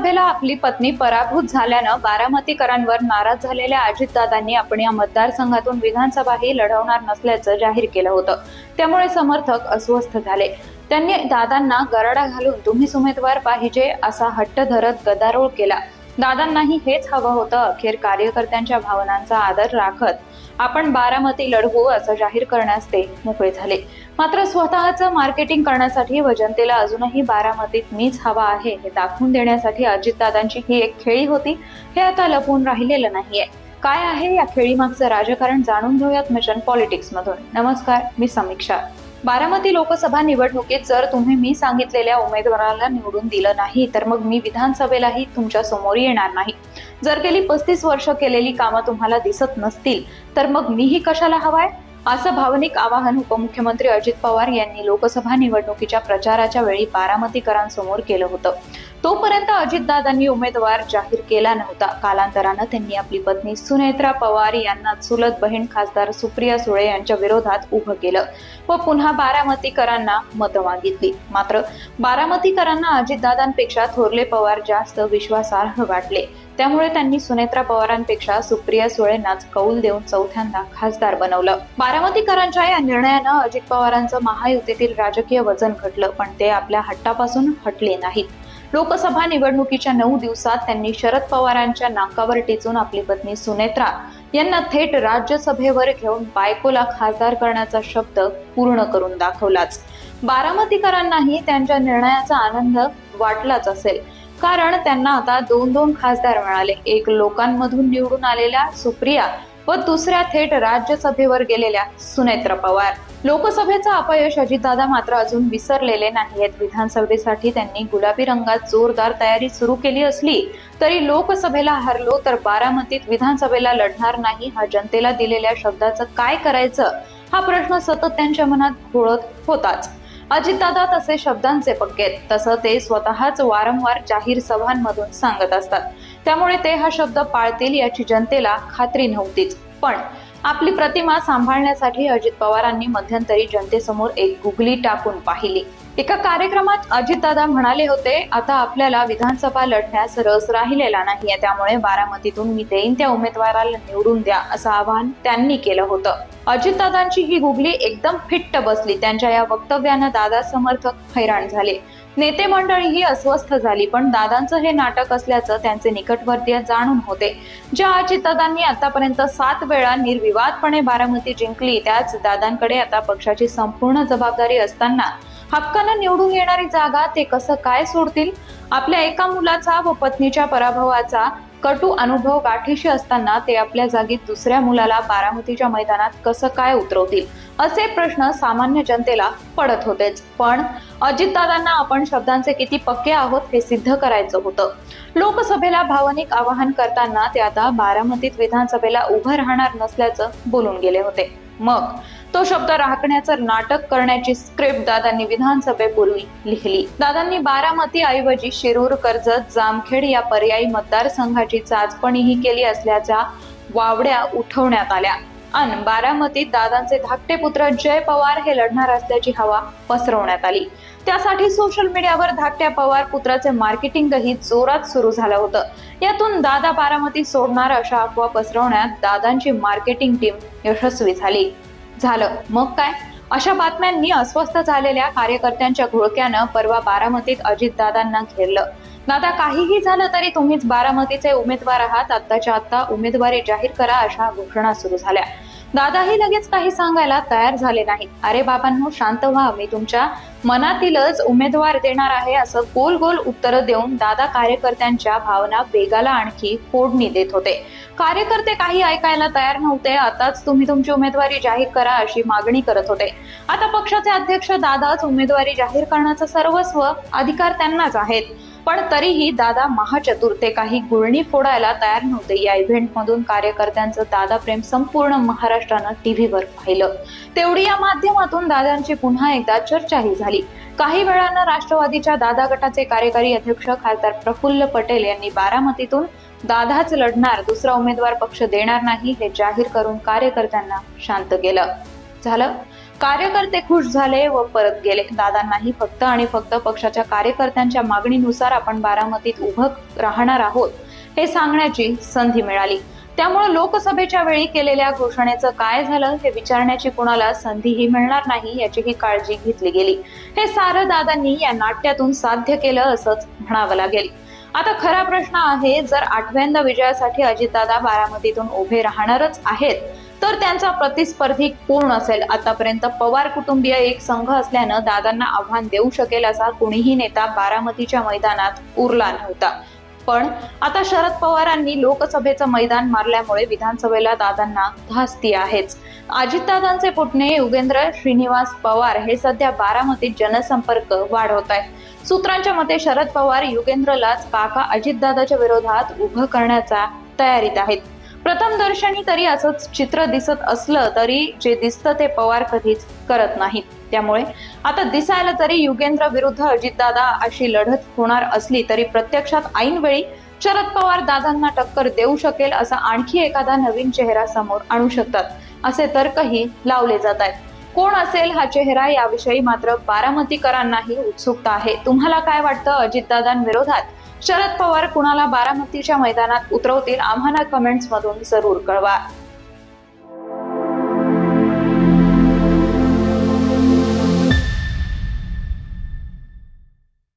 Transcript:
लोकसभेला आपली पत्नी पराभूत झाल्यानं बारामतीकरांवर नाराज झालेल्या अजितदादांनी आपण या मतदारसंघातून विधानसभाही लढवणार नसल्याचं जाहीर केलं होतं। त्यामुळे समर्थक अस्वस्थ झाले। त्यांनी दादांना गराडा घालून तुम्हीच उमेदवार पाहिजे असा हट्ट धरत गदारोळ केला। दादांनाही हेच हवं होतं। अखेर कार्यकर्त्यांच्या भावनांचा आदर राखत आपण बारामती लढवू असं जाहीर करण्यास ते मोकळे झाले। मात्र स्वतःचं मार्केटिंग करण्यासाठी व जनतेला अजूनही बारामतीत मीच हवा आहे हे दाखवून देण्यासाठी अजितदादांची ही एक खेळी होती, हे आता लपून राहिलेलं नाहीये। काय आहे या खेळीमागचं राजकारण जाणून घेऊयात मिशन पॉलिटिक्स मधून। नमस्कार, मी समीक्षा। बारामती लोकसभा निवडणुकीत जर तुम्ही मी सांगितलेल्या उमेदवाराला निवडून दिलं नाही तर मग मी विधानसभेलाही तुमच्या समोर येणार नाही। जर गेली 35 वर्ष केलेली कामं तुम्हाला दिसत नसतील तर मग मीही कशाला हवाय, असं भावनिक आवाहन उपमुख्यमंत्री अजित पवार यांनी लोकसभा निवडणुकीच्या प्रचाराच्या वेळी बारामतीकरांसमोर केलं होतं। तोपर्यंत अजितदादांनी उमेदवार जाहीर केला नव्हता। कालांतरानं त्यांनी आपली पत्नी सुनेत्रा पवार यांना चुलत बहीण खासदार सुप्रिया सुळे यांच्या विरोधात उभं केलं व पुन्हा बारामतीकरांना मतं मागितली। मात्र बारामतीकरांना अजितदादांपेक्षा थोरले पवार जास्त विश्वासार्ह वाटले। त्यामुळे त्यांनी सुनेत्रा पवारांपेक्षा सुप्रिया सुळेंनाच कौल देऊन चौथ्यांदा खासदार बनवलं। बारामतीकरांच्या या निर्णयानं अजित पवारांचं महायुतीतील राजकीय वजन घटलं, पण ते आपल्या हट्टापासून हटले नाहीत। लोकसभा निवडणुकीच्या 9 दिवसात त्यांनी शरद पवारांच्या नाकावर टिचून आपली पत्नी सुनेत्रा यांना थेट राज्यसभेवर घेऊन बायकोला खासदार करण्याचा शब्द पूर्ण करून दाखवलाच। बारामतीकरांनाही त्यांच्या निर्णयाचा आनंद वाटलाच असेल, कारण त्यांना आता 2 खासदार मिळाले। एक लोकांमधून निवडून आलेल्या सुप्रिया व दुसऱ्या थेट राज्यसभेवर गेलेल्या सुनेत्रा पवार। लोकसभेचं अपयश अजितदादा मात्र अजून विसरलेले नाहीयेत। विधानसभेसाठी त्यांनी गुलाबी रंगात जोरदार तयारी सुरू केली असली तरी लोकसभेला हरलो तर बारामतीत विधानसभेला लढणार नाही हा जनतेला दिलेल्या शब्दाचं काय करायचं हा प्रश्न सतत त्यांच्या मनात घोळत होताच। अजितदादा तसे शब्दांचे पक्के आहेत, तसं ते स्वतःच वारंवार जाहीर सभांमधून सांगत असतात। त्यामुळे ते हा शब्द पाळतील याची जनतेला खात्री नव्हतीच। पण आपली प्रतिमा सांभाळण्यासाठी अजित पवारांनी मध्यंतरी जनतेसमोर एक गुगली टाकून पाहिली। एका कार्यक्रमात अजितदादा म्हणाले होते, आता आपल्याला विधानसभा लढण्यास रस राहिलेला नाहीये, त्यामुळे बारामतीतून मी देईन त्या उमेदवाराला निवडून द्या असं आवाहन त्यांनी केलं होतं। अजितदादांची ही गुगली एकदम फिट्ट बसली। त्यांच्या या वक्तव्यानं दादा समर्थक हैराण झाले। नेते मंडळीही अस्वस्थ झाली, पण दादांचं हे नाटक असल्याचं त्यांचे निकटवर्तीय जाणून होते। ज्या अजितदादांनी आतापर्यंत 7 वेळा निर्विवादपणे बारामती जिंकली, त्याच दादांकडे आता पक्षाची संपूर्ण जबाबदारी असताना हक्कानं निवडून येणारी जागा ते कसं काय सोडतील? आपल्या एका मुलाचा व पत्नीच्या पराभवाचा कटू अनुभव गाठीशी असताना ते आपल्या जागीत दुसऱ्या मुलाला बारामतीच्या मैदानात कसं काय उतरवतील, असे प्रश्न सामान्य जनतेला पडत होतेच। पण अजितदादांना आपण शब्दांचे किती पक्के आहोत हे सिद्ध करायचं होतं। लोकसभेला भावनिक आवाहन करताना ते आता बारामतीत विधानसभेला उभं राहणार नसल्याचं बोलून गेले होते। मग तो शब्द राखण्याचं नाटक करण्याची स्क्रिप्ट दादांनी विधानसभेपूर्वी लिहिली। दादांनी बारामती ऐवजी शिरूर, कर्जत, जामखेड या पर्यायी मतदारसंघाची चाचपणीही केली असल्याच्या वावड्या उठवण्यात आल्या आणि बारामतीत दादांचे धाकटे पुत्र जय पवार हे लढणार असल्याची हवा पसरवण्यात आली। त्यासाठी सोशल मीडियावर धाकट्या पवार पुत्राचे मार्केटिंगही जोरात सुरू झालं होतं। यातून दादा बारामती सोडणार अशा अफवा पसरवण्यात दादांची मार्केटिंग टीम यशस्वी झालं। मग काय, अशा बातम्यांनी अस्वस्थ झालेल्या कार्यकर्त्यांच्या घोळक्यानं परवा बारामतीत अजितदादांना घेरलं। दादा, काहीही झालं तरी तुम्हीच बारामतीचे उमेदवार आहात, आत्ताच्या आत्ता उमेदवारी जाहीर करा अशा घोषणा सुरू झाल्या। दादाही लगेच काही सांगायला तयार झाले नाहीत। अरे बाबांनो, शांत व्हा, मी तुमच्या मनातीलच उमेदवार देणार आहे असं गोल गोल उत्तर देऊन दादा कार्यकर्त्यांच्या भावना वेगाला आणखी फोडणी देत होते। कार्यकर्ते काही ऐकायला तयार नव्हते। आताच तुम्ही तुमची उमेदवारी जाहीर करा अशी मागणी करत होते। आता पक्षाचे अध्यक्ष दादाच उमेदवारी जाहीर करण्याचा सर्वस्व अधिकार त्यांनाच आहेत। पण तरीही दादा महाचतुर, ते काही गुळणी फोडायला तयार नव्हते। या इव्हेंट मधून कार्यकर्त्यांचं दादा प्रेम संपूर्ण महाराष्ट्रानं टीव्हीवर पाहिलं। तेवढी या माध्यमातून दादांची पुन्हा एकदा चर्चाही झाली। काही वेळानं राष्ट्रवादीच्या दादा गटाचे कार्यकारी अध्यक्ष खासदार प्रफुल्ल पटेल यांनी बारामतीतून दादाच लढणार, दुसरा उमेदवार पक्ष देणार नाही हे जाहीर करून कार्यकर्त्यांना शांत केलं। झालं कार्यकर्ते खुश झाले व परत गेले. दादांनाही फक्त आणि फक्त पक्षाच्या कार्यकर्त्यांच्या मागणीनुसार आपण बारामतीत उभं राहणार आहोत हे सांगण्याची संधी मिळाली. त्यामुळे लोकसभेच्या वेळी केलेल्या घोषणेचं काय झालं हे विचारण्याची कुणाला संधीही मिळणार नाही याचीही काळजी घेतली गेली. हे सारं दादांनी या नाट्यातून साध्य केलं असंच म्हणावं लागेल. आता खरा प्रश्न आहे, जर 8व्यांदा विजयासाठी अजितदादा बारामतीतून उभे राहणारच आहेत तर त्यांचा प्रतिस्पर्धी कोण असेल? आतापर्यंत पवार कुटुंबीय एक संघ असल्यानं दादांना आव्हान देऊ शकेल असा कोणीही नेता बारामतीच्या मैदानात उरला नव्हता. पण आता शरद पवारांनी लोकसभेचं मैदान मारल्यामुळे विधानसभेला दादांना धास्ती आहेच. अजितदादांचे पुतणे युगेंद्र श्रीनिवास पवार हे सध्या बारामतीत जनसंपर्क वाढवत आहेत. सूत्रांच्या मते शरद पवार युगेंद्रलाच काका अजितदादाच्या विरोधात उभं करण्याच्या तयारीत आहेत. प्रथम दर्शनी तरी असंच चित्र दिसत असलं तरी जे दिसतं ते पवार कधीच करत नाहीत. त्यामुळे आता दिसायला जरी युगेंद्र विरुद्ध अजितदादा अशी लढत होणार असली तरी प्रत्यक्षात ऐनवेळी शरद पवार दादांना टक्कर देऊ शकेल असा आणखी एखादा नवीन चेहरा समोर आणू शकतात असे तर्कही लावले जात आहेत. कोण असेल हा चेहरा याविषयी मात्र बारामतीकरांनाही उत्सुकता आहे. तुम्हाला काय वाटतं? अजितदादांविरोधात शरद पवार कुणाला बारामतीच्या मैदानात उतरवतील? आम्हाला कमेंट्स मधून जरूर कळवा.